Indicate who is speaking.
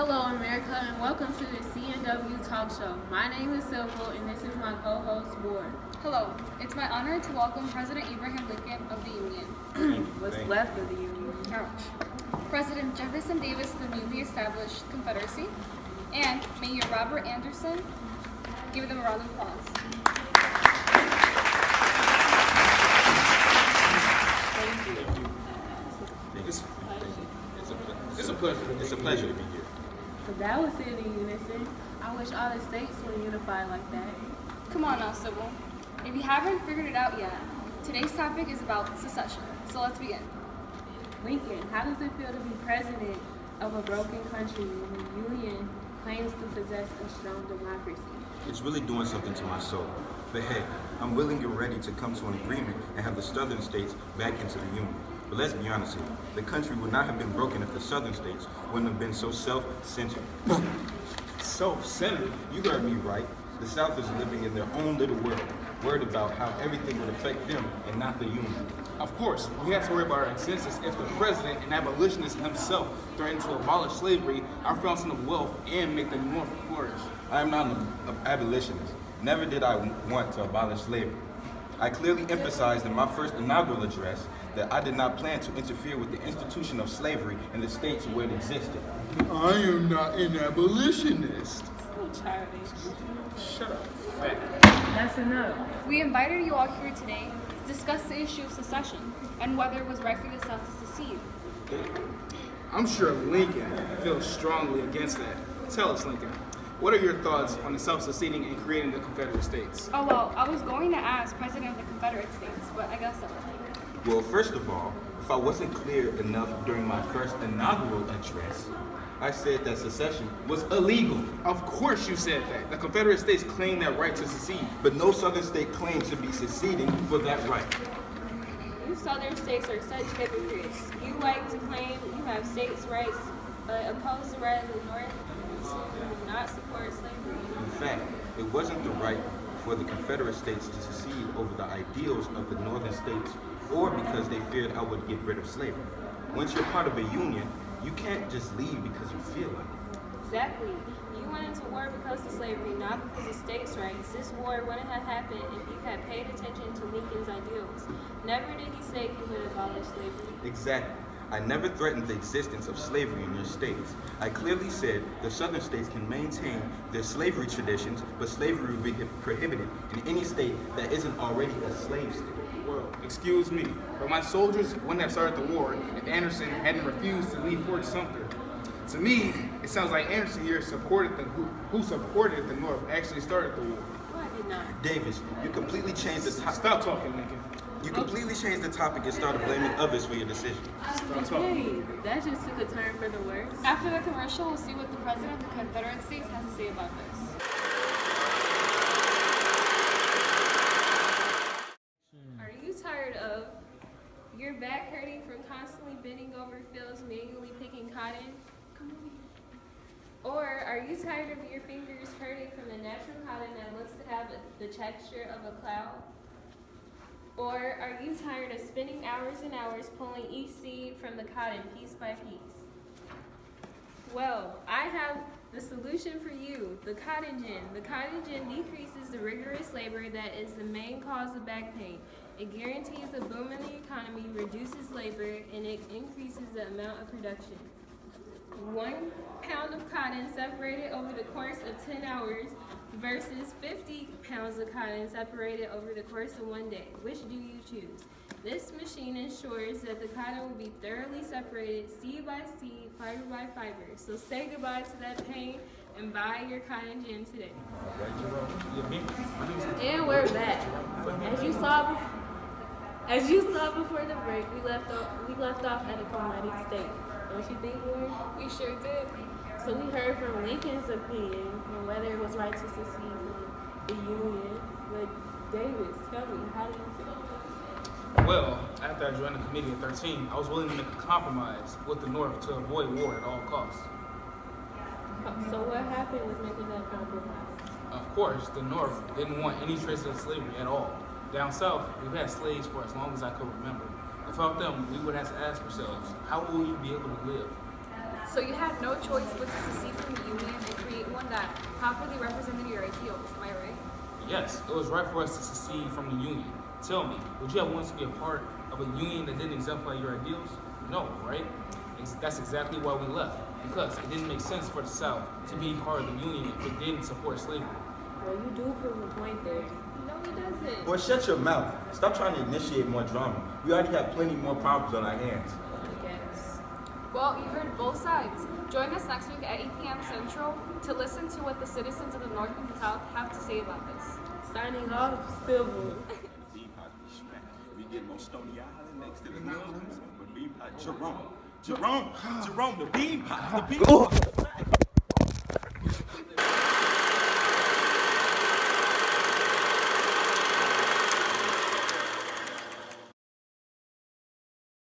Speaker 1: Hello, America, and welcome to the CNW Talk Show. My name is Silva, and this is my co-host, Ward.
Speaker 2: Hello, it's my honor to welcome President Abraham Lincoln of the Union.
Speaker 1: What's left of the Union?
Speaker 2: Ouch. President Jefferson Davis of the newly established Confederacy, and Mayor Robert Anderson. Give them a round of applause.
Speaker 1: Thank you.
Speaker 3: It's a pleasure to be here.
Speaker 1: But that was it in unison. I wish all the states were unified like that.
Speaker 2: Come on now, Sybil. If you haven't figured it out yet, today's topic is about secession. So let's begin.
Speaker 1: Lincoln, how does it feel to be president of a broken country when the Union claims to possess a strong democracy?
Speaker 3: It's really doing something to my soul. But hey, I'm willing and ready to come to an agreement and have the southern states back into the Union. But let's be honest here, the country would not have been broken if the southern states wouldn't have been so self-centered. Self-centered? You heard me right. The South is living in their own little world, worried about how everything would affect them and not the Union.
Speaker 4: Of course, we have to worry about our existence if the president and abolitionist himself threatened to abolish slavery, our fountain of wealth, and make the North flourish.
Speaker 3: I am not an abolitionist. Never did I want to abolish slavery. I clearly emphasized in my first inaugural address that I did not plan to interfere with the institution of slavery in the states where it existed.
Speaker 5: I am not an abolitionist.
Speaker 1: So childish.
Speaker 4: Shut up.
Speaker 1: That's enough.
Speaker 2: We invited you all here today to discuss the issue of secession and whether it was right for the South to secede.
Speaker 4: I'm sure Lincoln feels strongly against that. Tell us, Lincoln, what are your thoughts on the South seceding and creating the Confederate States?
Speaker 2: Oh well, I was going to ask President of the Confederate States, but I guess so.
Speaker 3: Well, first of all, if I wasn't clear enough during my first inaugural address, I said that secession was illegal.
Speaker 4: Of course you said that. The Confederate States claim that right to secede.
Speaker 3: But no southern state claims to be seceding for that right.
Speaker 1: You southern states are such hypocrites. You like to claim you have states' rights, but oppose the right of the North to not support slavery.
Speaker 3: In fact, it wasn't the right for the Confederate States to secede over the ideals of the northern states or because they feared I would get rid of slavery. Once you're part of a union, you can't just leave because you feel like it.
Speaker 1: Exactly. You went into war because of slavery, not because of states' rights. This war wouldn't have happened if you had paid attention to Lincoln's ideals. Never did he say he would abolish slavery.
Speaker 3: Exactly. I never threatened the existence of slavery in your states. I clearly said the southern states can maintain their slavery traditions, but slavery would be prohibited in any state that isn't already a slave state.
Speaker 4: Well, excuse me, but my soldiers wouldn't have started the war if Anderson hadn't refused to leave Fort Sumter. To me, it sounds like Anderson here supported who supported the North actually started the war.
Speaker 1: Well, I did not.
Speaker 3: Davis, you completely changed the topic.
Speaker 4: Stop talking, Lincoln.
Speaker 3: You completely changed the topic and started blaming others for your decision.
Speaker 4: Stop talking.
Speaker 1: Hey, that just took a turn for the worse.
Speaker 2: After the commercial, we'll see what the President of the Confederate States has to say about this.
Speaker 1: Are you tired of your back hurting from constantly bending over fields manually picking cotton? Or are you tired of your fingers hurting from the natural cotton that looks to have the texture of a cloud? Or are you tired of spending hours and hours pulling each seed from the cotton piece by piece? Well, I have the solution for you, the cotton gin. The cotton gin decreases the rigorous labor that is the main cause of back pain. It guarantees a boom in the economy, reduces labor, and it increases the amount of production. 1 pound of cotton separated over the course of 10 hours versus 50 pounds of cotton separated over the course of 1 day. Which do you choose? This machine ensures that the cotton will be thoroughly separated seed by seed, fiber by fiber. So say goodbye to that pain and buy your cotton gin today. And we're back. As you saw before the break, we left off at a climatic state. Don't you think, Ward?
Speaker 2: We sure did.
Speaker 1: So we heard from Lincoln's opinion on whether it was right to secede from the Union. But Davis, tell me, how do you feel?
Speaker 4: Well, after I joined the committee at 13, I was willing to make a compromise with the North to avoid war at all costs.
Speaker 1: So what happened with making that compromise?
Speaker 4: Of course, the North didn't want any traces of slavery at all. Down south, we've had slaves for as long as I could remember. Without them, we would have to ask ourselves, how will we be able to live?
Speaker 2: So you had no choice but to secede from the Union and create one that properly represented your ideals. Am I right?
Speaker 4: Yes, it was right for us to secede from the Union. Tell me, would you have wanted to be a part of a union that didn't exemplify your ideals? No, right? That's exactly why we left, because it didn't make sense for the South to be part of the Union if it didn't support slavery.
Speaker 1: Well, you do prove a point there. No, he doesn't.
Speaker 3: Boy, shut your mouth. Stop trying to initiate more drama. We already have plenty more problems on our hands.
Speaker 1: I guess.
Speaker 2: Well, you heard both sides. Join us next week at 8 p.m. Central to listen to what the citizens of the North and the South have to say about this.
Speaker 1: Signing off, Civil.
Speaker 6: We get on Stony Island next to the Muslims, but Jerome, the bean pie,